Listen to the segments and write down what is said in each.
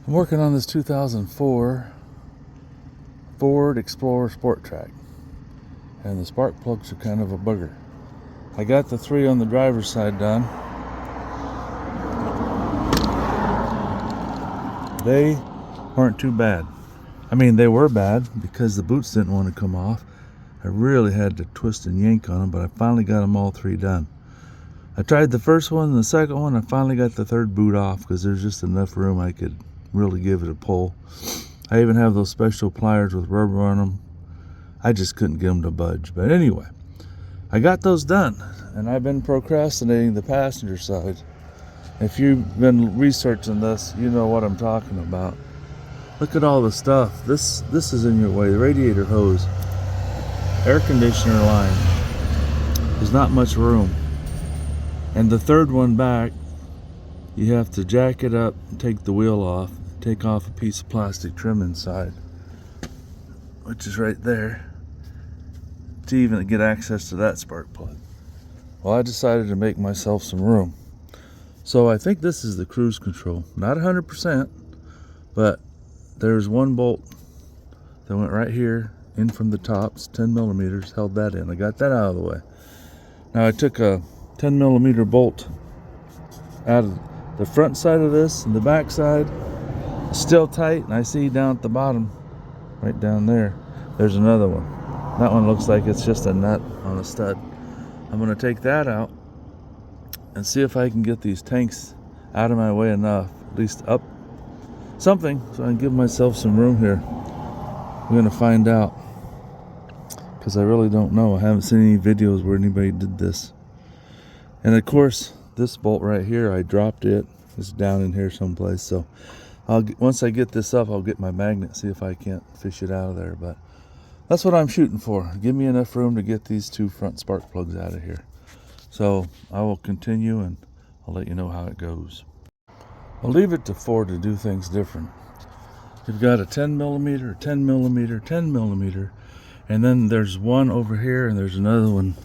I'm working on this 2004 Ford Explorer Sport Trac, and the spark plugs are kind of a bugger. I got the 3 on the driver's side done. They weren't too bad. I mean, they were bad because the boots didn't want to come off. I really had to twist and yank on them, but I finally got them all 3 done. I tried the first one and the second one. I finally got the 3rd boot off because there's just enough room I could really give it a pull. I even have those special pliers with rubber on them. I just couldn't get them to budge. But anyway, I got those done, and I've been procrastinating the passenger side. If you've been researching this, you know what I'm talking about. Look at all the stuff. This is in your way. The radiator hose, air conditioner line. There's not much room. And the 3rd one back, you have to jack it up, take the wheel off, take off a piece of plastic trim inside, which is right there, to even get access to that spark plug. Well, I decided to make myself some room. So I think this is the cruise control. Not 100%, but there's one bolt that went right here in from the tops, 10 millimeters, held that in. I got that out of the way. Now I took a 10 millimeter bolt out of the front side of this, and the back side still tight, and I see down at the bottom, right down there, there's another one. That one looks like it's just a nut on a stud. I'm going to take that out and see if I can get these tanks out of my way enough, at least up something, so I can give myself some room here. We're going to find out, because I really don't know. I haven't seen any videos where anybody did this. And of course, this bolt right here, I dropped it. It's down in here someplace. So once I get this up, I'll get my magnet, see if I can't fish it out of there. But that's what I'm shooting for. Give me enough room to get these 2 front spark plugs out of here. So I will continue, and I'll let you know how it goes. I'll leave it to Ford to do things different. You've got a 10 millimeter, 10 millimeter, 10 millimeter, and then there's one over here, and there's another one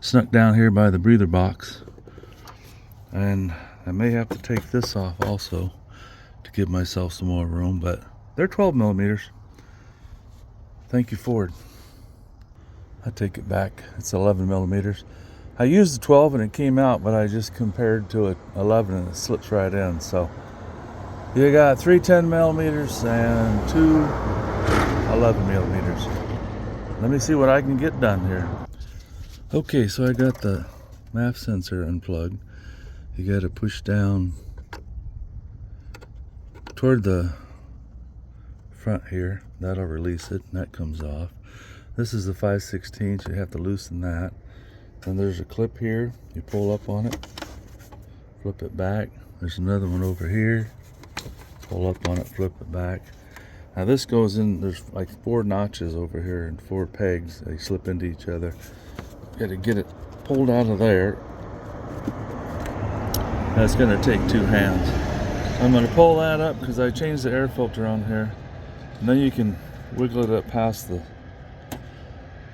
snuck down here by the breather box. And I may have to take this off also to give myself some more room, but they're 12 millimeters. Thank you, Ford. I take it back. It's 11 millimeters. I used the 12 and it came out, but I just compared to it 11 and it slips right in. So you got 3 10 millimeters and 2 11 millimeters. Let me see what I can get done here. Okay, so I got the MAF sensor unplugged. You got to push down toward the front here. That'll release it, and that comes off. This is the 5/16, so you have to loosen that. Then there's a clip here. You pull up on it, flip it back. There's another one over here. Pull up on it, flip it back. Now this goes in, there's like 4 notches over here and 4 pegs. They slip into each other. Got to get it pulled out of there. That's going to take 2 hands. I'm going to pull that up because I changed the air filter on here. And then you can wiggle it up past the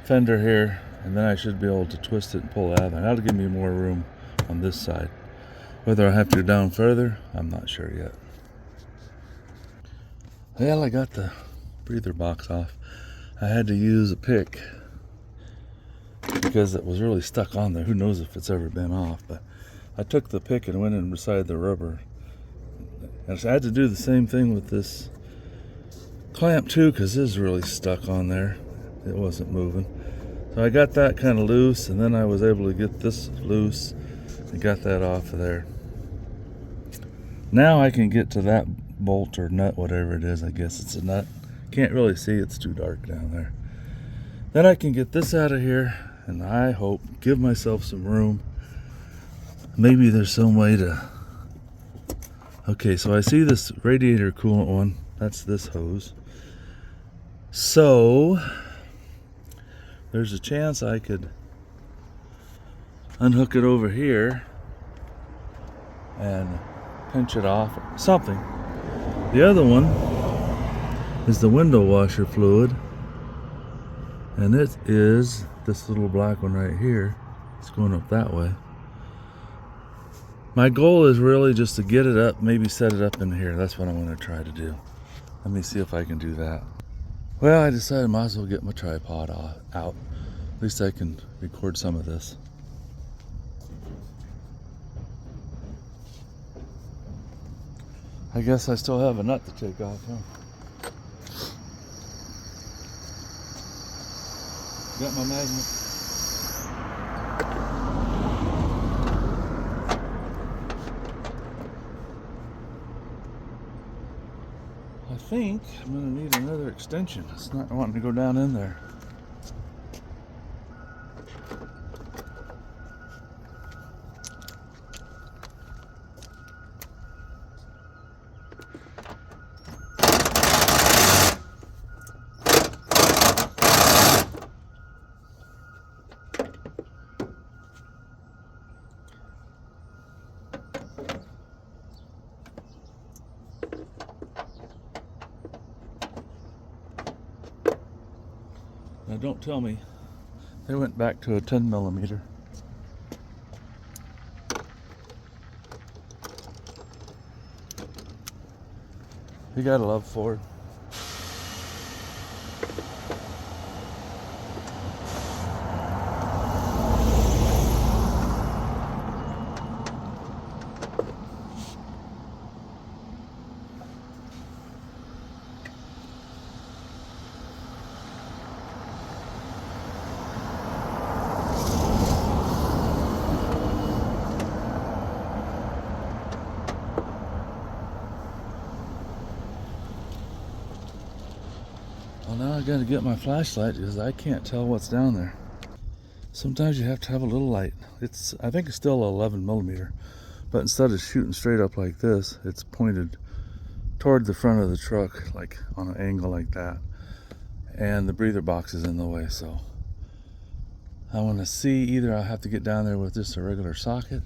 fender here, and then I should be able to twist it and pull it out of there. That'll give me more room on this side. Whether I have to go down further, I'm not sure yet. Well, I got the breather box off. I had to use a pick because it was really stuck on there. Who knows if it's ever been off, but I took the pick and went in beside the rubber. And I had to do the same thing with this clamp too, because this is really stuck on there. It wasn't moving. So I got that kind of loose, and then I was able to get this loose and got that off of there. Now I can get to that bolt or nut, whatever it is. I guess it's a nut. Can't really see, it's too dark down there. Then I can get this out of here, and I hope give myself some room. Maybe there's some way to... Okay, so I see this radiator coolant one. That's this hose. So there's a chance I could unhook it over here and pinch it off or something. The other one is the window washer fluid, and it is this little black one right here. It's going up that way. My goal is really just to get it up, maybe set it up in here. That's what I want to try to do. Let me see if I can do that. Well, I decided I might as well get my tripod out. At least I can record some of this. I guess I still have a nut to take off, huh? Got my magnet. I think I'm going to need another extension. It's not wanting to go down in there. Now don't tell me they went back to a 10 millimeter. You gotta love Ford. Well, now I gotta get my flashlight because I can't tell what's down there. Sometimes you have to have a little light. I think it's still 11 millimeter, but instead of shooting straight up like this, it's pointed toward the front of the truck, like on an angle like that. And the breather box is in the way, so I want to see, either I'll have to get down there with just a regular socket.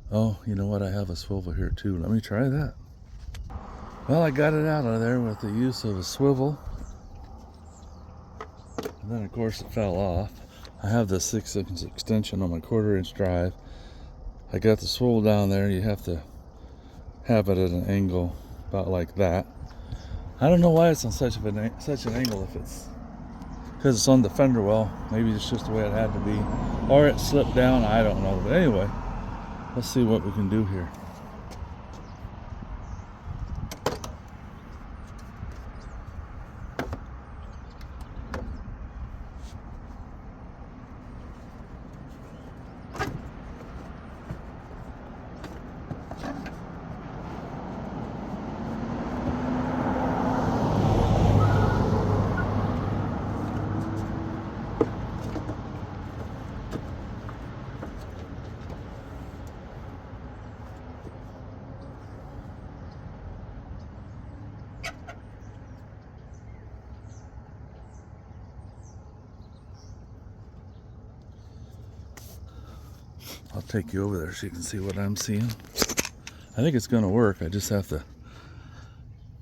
Oh, you know what? I have a swivel here too. Let me try that. Well, I got it out of there with the use of a swivel. And then of course it fell off. I have the 6-inch extension on my 1/4-inch drive. I got the swivel down there. You have to have it at an angle about like that. I don't know why it's on such an angle. If it's because it's on the fender well, maybe it's just the way it had to be, or it slipped down. I don't know. But anyway, let's see what we can do here. I'll take you over there so you can see what I'm seeing. I think it's going to work. I just have to...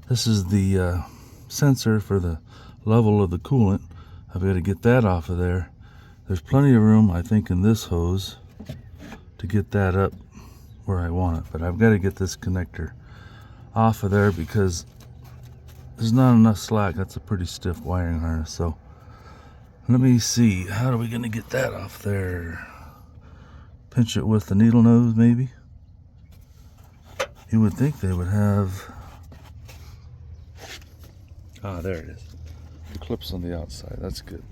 This is the sensor for the level of the coolant. I've got to get that off of there. There's plenty of room, I think, in this hose to get that up where I want it. But I've got to get this connector off of there because there's not enough slack. That's a pretty stiff wiring harness. So let me see. How are we going to get that off there? Pinch it with the needle nose, maybe. You would think they would have... Ah, there it is. The clip's on the outside. That's good.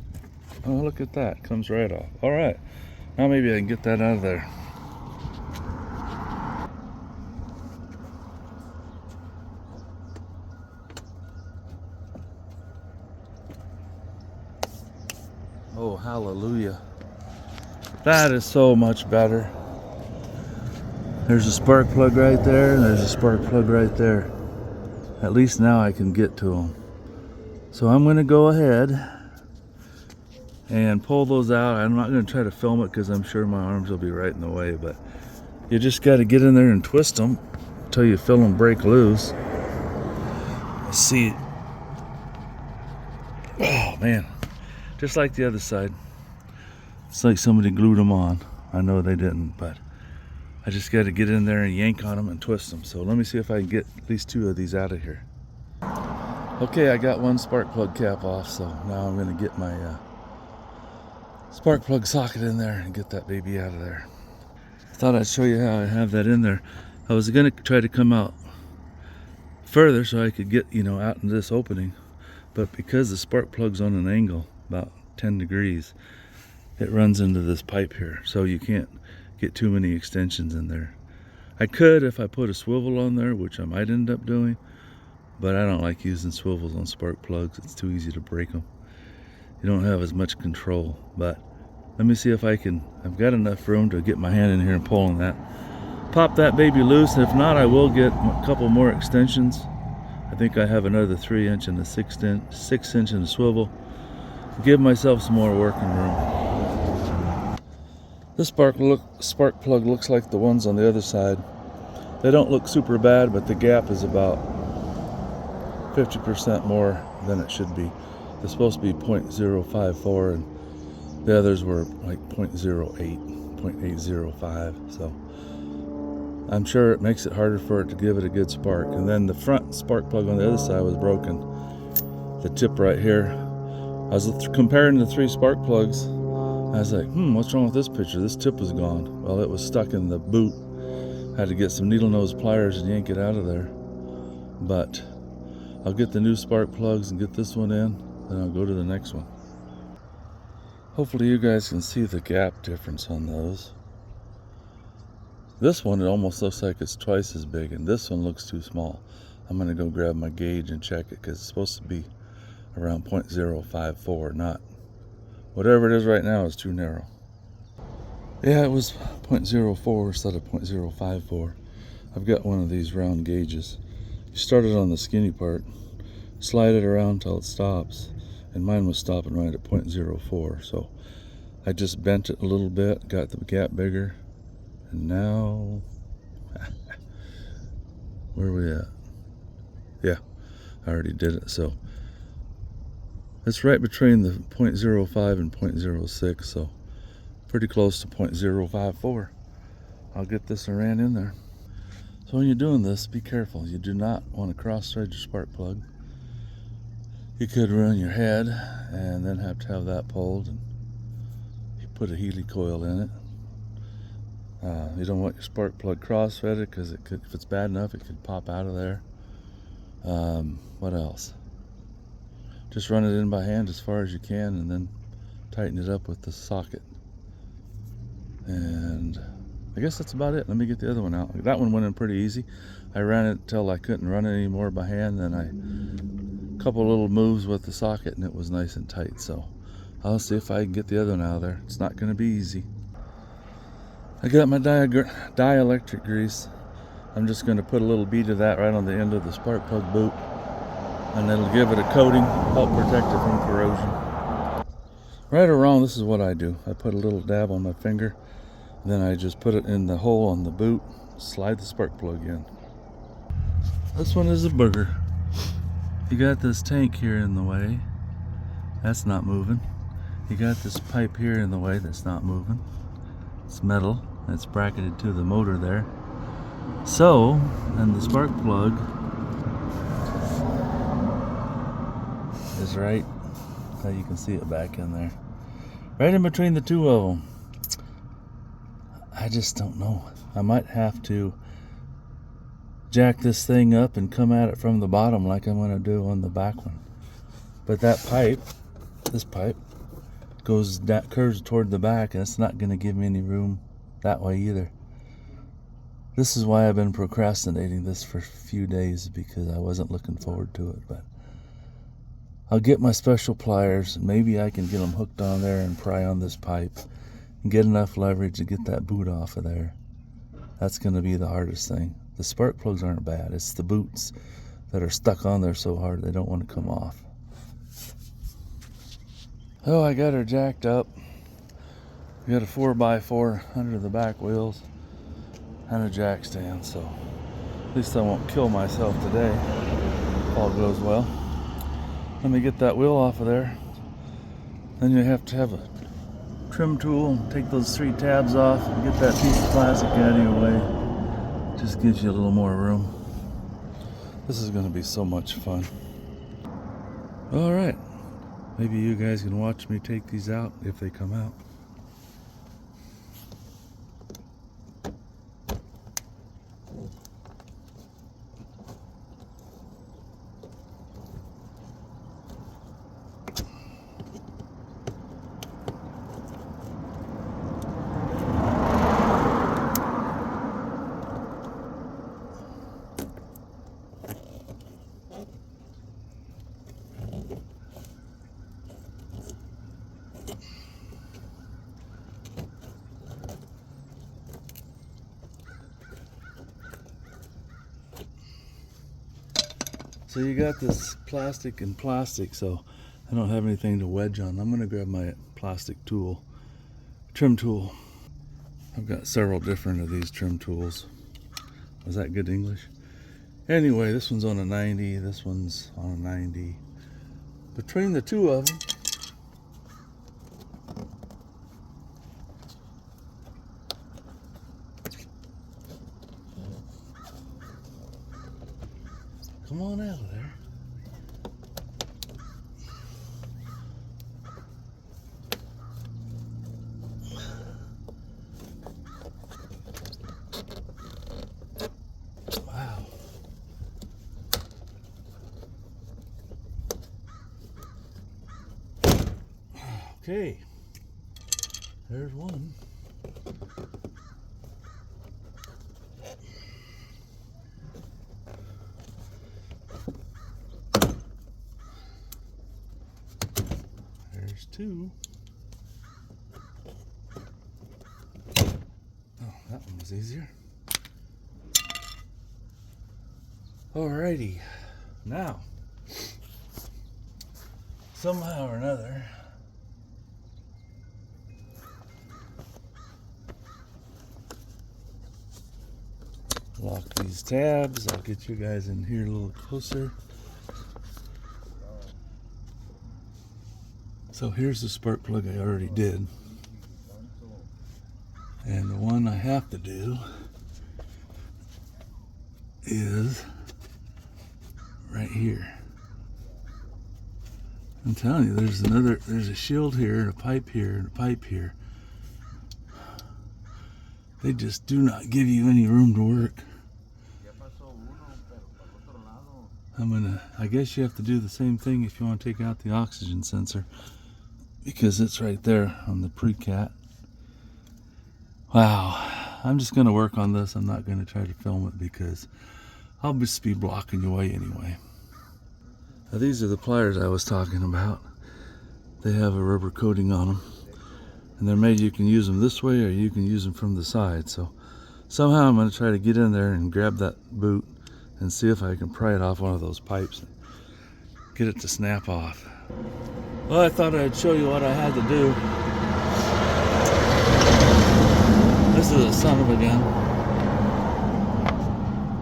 Oh, look at that. Comes right off. All right. Now maybe I can get that out of there. Oh, hallelujah. That is so much better. There's a spark plug right there, and there's a spark plug right there. At least now I can get to them. So I'm going to go ahead and pull those out. I'm not going to try to film it because I'm sure my arms will be right in the way, but you just got to get in there and twist them until you feel them break loose. Let's see. Oh, man. Just like the other side. It's like somebody glued them on. I know they didn't, but I just got to get in there and yank on them and twist them. So let me see if I can get at least 2 of these out of here. Okay, I got one spark plug cap off, so now I'm going to get my spark plug socket in there and get that baby out of there. I thought I'd show you how I have that in there. I was going to try to come out further so I could get, out in this opening, but because the spark plug's on an angle about 10 degrees, it runs into this pipe here, so you can't get too many extensions in there. I could if I put a swivel on there, which I might end up doing, but I don't like using swivels on spark plugs. It's too easy to break them. You don't have as much control. But let me see if I've got enough room to get my hand in here and pull on that. Pop that baby loose. If not, I will get a couple more extensions. I think I have another 3-inch and a 6-inch in a swivel. Give myself some more working room. This spark plug looks like the ones on the other side. They don't look super bad, but the gap is about 50% more than it should be. They're supposed to be 0.054 and the others were like 0.08, 0.805. So I'm sure it makes it harder for it to give it a good spark. And then the front spark plug on the other side was broken. The tip right here. I was comparing the 3 spark plugs. I was like, what's wrong with this picture? This tip was gone. Well, it was stuck in the boot. I had to get some needle nose pliers and yank it out of there. But I'll get the new spark plugs and get this one in, then I'll go to the next one. Hopefully you guys can see the gap difference on those. This one, it almost looks like it's twice as big, and this one looks too small. I'm going to go grab my gauge and check it, because it's supposed to be around 0.054, not whatever it is right now is too narrow. Yeah, it was 0.04 instead of 0.054. I've got one of these round gauges. You start it on the skinny part, slide it around until it stops, and mine was stopping right at 0.04. So I just bent it a little bit, got the gap bigger, and now where are we at? Yeah, I already did it. So it's right between the 0.05 and 0.06, so pretty close to 0.054. I'll get this and ran in there. So when you're doing this, be careful. You do not want to cross-thread your spark plug. You could ruin your head and then have to have that pulled, and you put a Healy coil in it. You don't want your spark plug cross-threaded because it could, if it's bad enough, it could pop out of there. What else? Just run it in by hand as far as you can and then tighten it up with the socket. And I guess that's about it. Let me get the other one out. That one went in pretty easy. I ran it till I couldn't run it anymore by hand. Then a couple little moves with the socket and it was nice and tight. So I'll see if I can get the other one out of there. It's not going to be easy. I got my dielectric grease. I'm just going to put a little bead of that right on the end of the spark plug boot, and it'll give it a coating, help protect it from corrosion. Right or wrong, this is what I do. I put a little dab on my finger, and then I just put it in the hole on the boot, slide the spark plug in. This one is a booger. You got this tank here in the way. That's not moving. You got this pipe here in the way that's not moving. It's metal. It's bracketed to the motor there. So, and the spark plug is right, now you can see it back in there. Right in between the two of them. I just don't know. I might have to jack this thing up and come at it from the bottom like I'm going to do on the back one. But that pipe, this pipe, curves toward the back, and it's not going to give me any room that way either. This is why I've been procrastinating this for a few days, because I wasn't looking forward to it. But I'll get my special pliers, and maybe I can get them hooked on there and pry on this pipe and get enough leverage to get that boot off of there. That's going to be the hardest thing. The spark plugs aren't bad. It's the boots that are stuck on there so hard they don't want to come off. Oh, I got her jacked up. We got a 4x4 under the back wheels and a jack stand, so at least I won't kill myself today if all goes well. Let me get that wheel off of there. Then you have to have a trim tool, take those 3 tabs off, and get that piece of plastic out of your way. Just gives you a little more room. This is going to be so much fun. All right, maybe you guys can watch me take these out if they come out. So you got this plastic and plastic, so I don't have anything to wedge on. I'm going to grab my plastic tool, trim tool. I've got several different of these trim tools. Was that good English? Anyway, this one's on a 90, this one's on a 90. Between the two of them, come on out of there. Wow. Okay. There's one. There's 2. Oh, that one was easier. Alrighty. Now, somehow or another, lock these tabs. I'll get you guys in here a little closer. So here's the spark plug I already did. And the one I have to do is right here. I'm telling you, there's a shield here, and a pipe here, and a pipe here. They just do not give you any room to work. I guess you have to do the same thing if you want to take out the oxygen sensor, because it's right there on the pre-cat. Wow, I'm just going to work on this. I'm not going to try to film it because I'll just be blocking your way anyway. Now, these are the pliers I was talking about. They have a rubber coating on them, and they're made, you can use them this way or you can use them from the side. So somehow I'm going to try to get in there and grab that boot and see if I can pry it off one of those pipes and get it to snap off. Well, I thought I'd show you what I had to do. This is a son of a gun.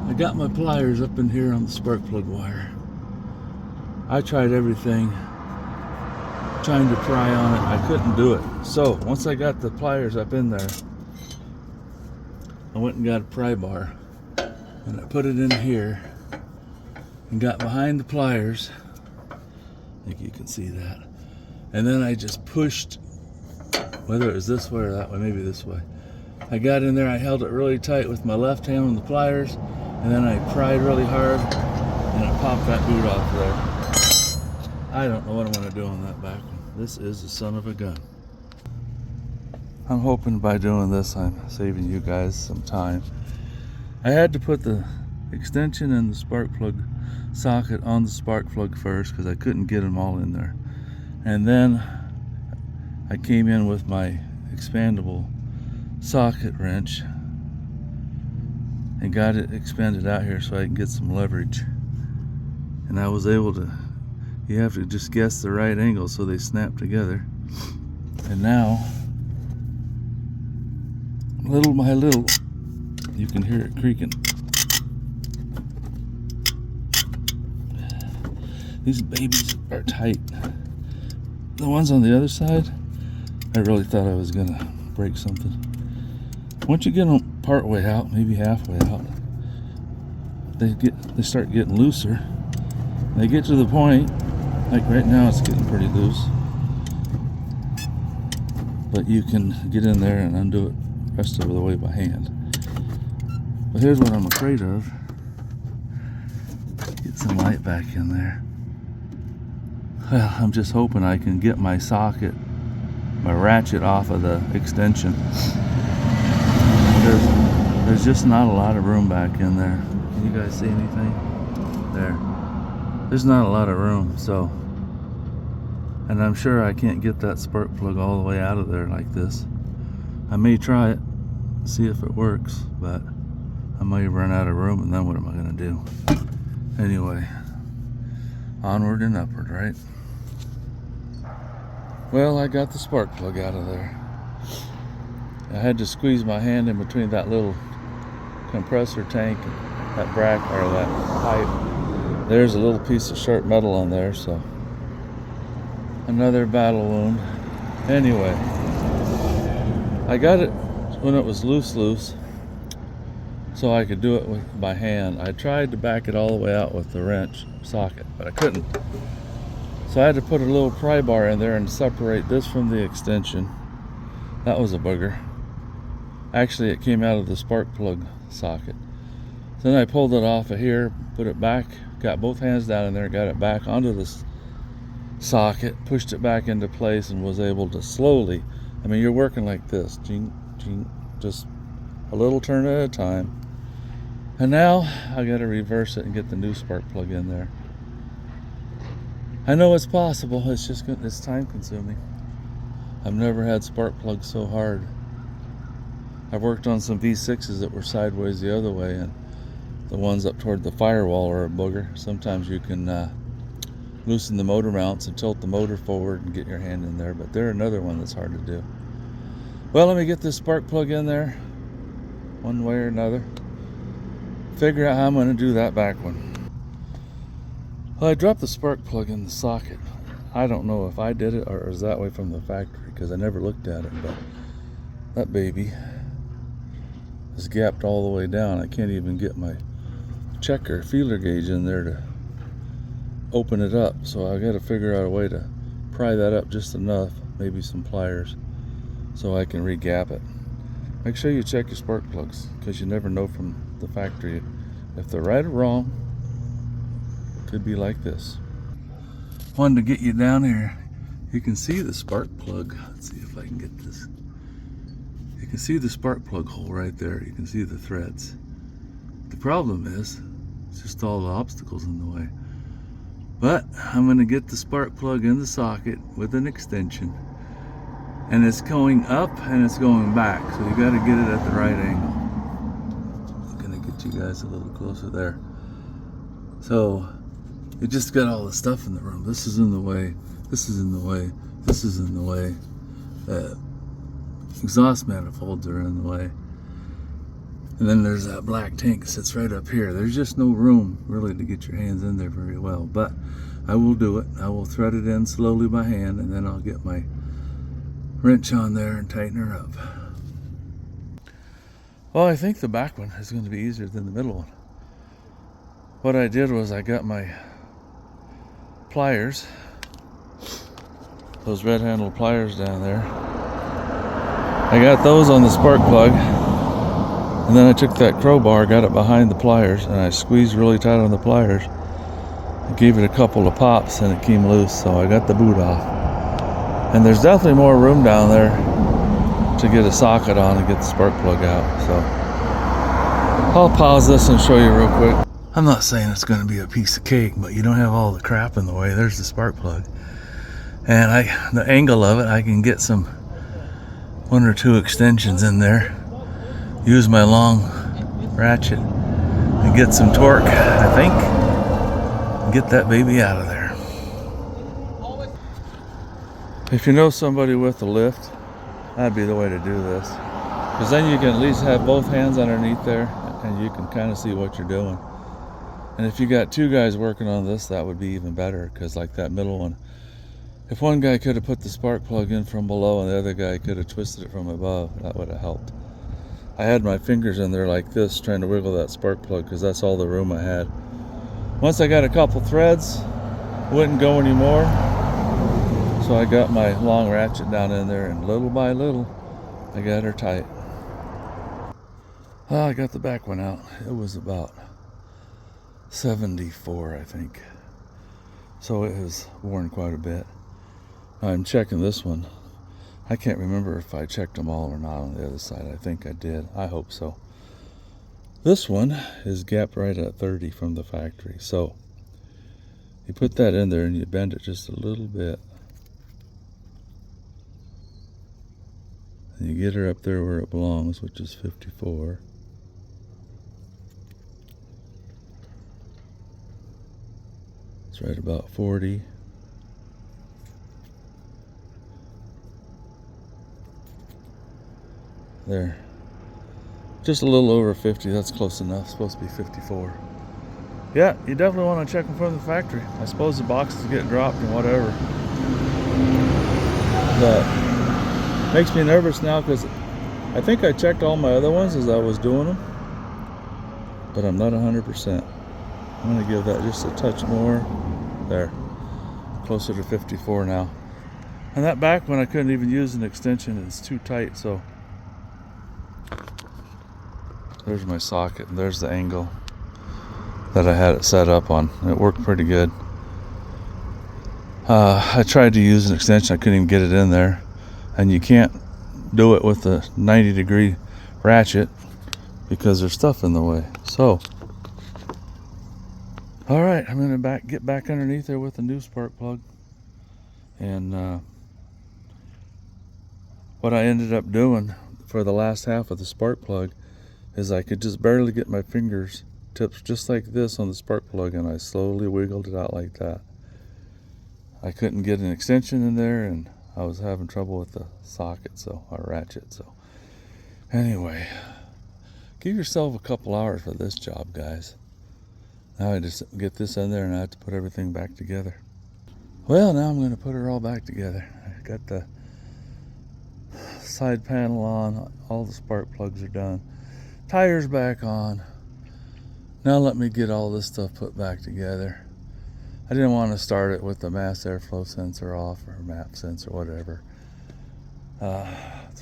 I got my pliers up in here on the spark plug wire. I tried everything trying to pry on it. I couldn't do it. So once I got the pliers up in there, I went and got a pry bar and I put it in here and got behind the pliers. I think you can see that. And then I just pushed, whether it was this way or that way, maybe this way. I got in there, I held it really tight with my left hand on the pliers, and then I pried really hard and I popped that boot off there. I don't know what I'm going to do on that back one. This is a son of a gun. I'm hoping by doing this I'm saving you guys some time. I had to put the extension and the spark plug socket on the spark plug first because I couldn't get them all in there. And then I came in with my expandable socket wrench and got it expanded out here so I can get some leverage. And I was able to, you have to just guess the right angle so they snap together. And now, little by little, you can hear it creaking. These babies are tight. The ones on the other side I really thought I was gonna break something. Once you get them part way out, maybe halfway out, they start getting looser. They get to the point, like right now it's getting pretty loose, but you can get in there and undo it the rest of the way by hand. But here's what I'm afraid of. Get some light back in there. Well, I'm just hoping I can get my socket, my ratchet off of the extension. There's just not a lot of room back in there. Can you guys see anything? There. There's not a lot of room, so. And I'm sure I can't get that spark plug all the way out of there like this. I may try it, see if it works, but I may run out of room, and then what am I gonna do? Anyway, onward and upward, right? Well, I got the spark plug out of there. I had to squeeze my hand in between that little compressor tank and that bracket, or that pipe. There's a little piece of sharp metal on there, so another battle wound. Anyway, I got it when it was loose, so I could do it by hand. I tried to back it all the way out with the wrench socket, but I couldn't. So I had to put a little pry bar in there and separate this from the extension. That was a booger. Actually, it came out of the spark plug socket. Then I pulled it off of here, put it back, got both hands down in there, got it back onto this socket, pushed it back into place, and was able to slowly, I mean, you're working like this, just a little turn at a time. And now I got to reverse it and get the new spark plug in there. I know it's possible, it's time consuming. I've never had spark plugs so hard. I've worked on some V6s that were sideways the other way, and the ones up toward the firewall are a booger. Sometimes you can loosen the motor mounts and tilt the motor forward and get your hand in there, but they're another one that's hard to do. Well, let me get this spark plug in there one way or another. Figure out how I'm going to do that back one. Well, I dropped the spark plug in the socket. I don't know if I did it or it was that way from the factory, because I never looked at it, but that baby is gapped all the way down. I can't even get my checker feeler gauge in there to open it up, so I got to figure out a way to pry that up just enough, maybe some pliers, so I can re-gap it. Make sure you check your spark plugs, because you never know from the factory if they're right or wrong. It could be like this. Wanted to get you down here. You can see the spark plug. Let's see if I can get this. You can see the spark plug hole right there. You can see the threads. The problem is, it's just all the obstacles in the way. But I'm going to get the spark plug in the socket with an extension. And it's going up and it's going back. So you got to get it at the right angle. I'm going to get you guys a little closer there. So you just got all the stuff in the room. This is in the way. This is in the way. This is in the way. Exhaust manifolds are in the way. And then there's that black tank that sits right up here. There's just no room really to get your hands in there very well. But I will do it. I will thread it in slowly by hand, and then I'll get my wrench on there and tighten her up. Well, I think the back one is going to be easier than the middle one. What I did was I got my pliers, those red handle pliers down there. I got those on the spark plug, and then I took that crowbar, got it behind the pliers, and I squeezed really tight on the pliers. I gave it a couple of pops and it came loose, so I got the boot off. And there's definitely more room down there to get a socket on and get the spark plug out. So I'll pause this and show you real quick. I'm not saying it's going to be a piece of cake, but you don't have all the crap in the way. There's the spark plug. And the angle of it, I can get one or two extensions in there. Use my long ratchet and get some torque, I think, and get that baby out of there. If you know somebody with a lift, that'd be the way to do this. Because then you can at least have both hands underneath there and you can kind of see what you're doing. And if you got two guys working on this, that would be even better, because like that middle one, If one guy could have put the spark plug in from below and the other guy could have twisted it from above, that would have helped. I had my fingers in there like this trying to wiggle that spark plug because that's all the room I had. Once I got a couple threads, it wouldn't go anymore. So I got my long ratchet down in there, and little by little, I got her tight. I got the back one out. It was about 74, I think. So it has worn quite a bit. I'm checking this one. I can't remember if I checked them all or not on the other side. I think I did. I hope so. This one is gapped right at 30 from the factory. So you put that in there and you bend it just a little bit. And you get her up there where it belongs, which is 54. It's right about 40. There. Just a little over 50. That's close enough. It's supposed to be 54. Yeah, you definitely want to check them from the factory. I suppose the boxes get dropped and whatever. But makes me nervous now because I think I checked all my other ones as I was doing them, but I'm not 100%. I'm going to give that just a touch more. There. Closer to 54 now. And that back one I couldn't even use an extension. It's too tight, so there's my socket, and there's the angle that I had it set up on. It worked pretty good. I tried to use an extension. I couldn't even get it in there. And you can't do it with a 90-degree ratchet because there's stuff in the way. So, all right, I'm going to get back underneath there with a new spark plug. And what I ended up doing for the last half of the spark plug is I could just barely get my fingers tips just like this on the spark plug, and I slowly wiggled it out like that. I couldn't get an extension in there, and I was having trouble with the socket, or ratchet. So anyway, give yourself a couple hours for this job, guys. Now I just get this in there and I have to put everything back together. Well, now I'm going to put her all back together. I got the side panel on, all the spark plugs are done, tires back on. Now let me get all this stuff put back together. I didn't want to start it with the mass airflow sensor off or map sensor, whatever.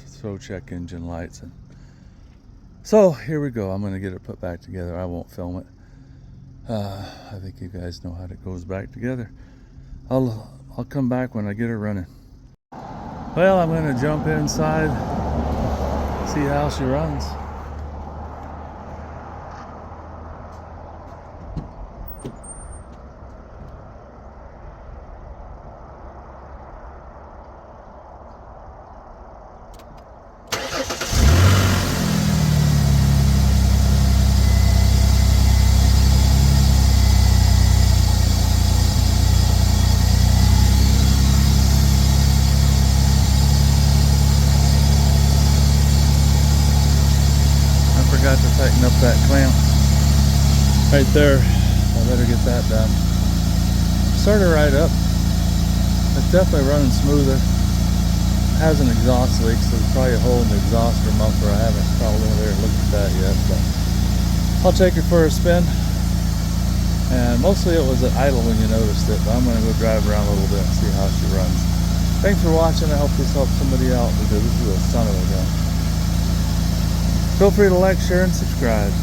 So check engine lights. And so here we go. I'm going to get it put back together. I won't film it. I think you guys know how it goes back together. I'll come back when I get her running. Well, I'm going to jump inside, see how she runs. Forgot to tighten up that clamp right there. I better get that done. Started right up. It's definitely running smoother. Has an exhaust leak, so there's probably a hole in the exhaust or muffler. I haven't crawled over there and looked at that yet, but I'll take her for a spin. And mostly it was at idle when you noticed it, but I'm going to go drive around a little bit and see how she runs. Thanks for watching. I hope this helps somebody out because this is a son of a gun. Feel free to like, share, and subscribe.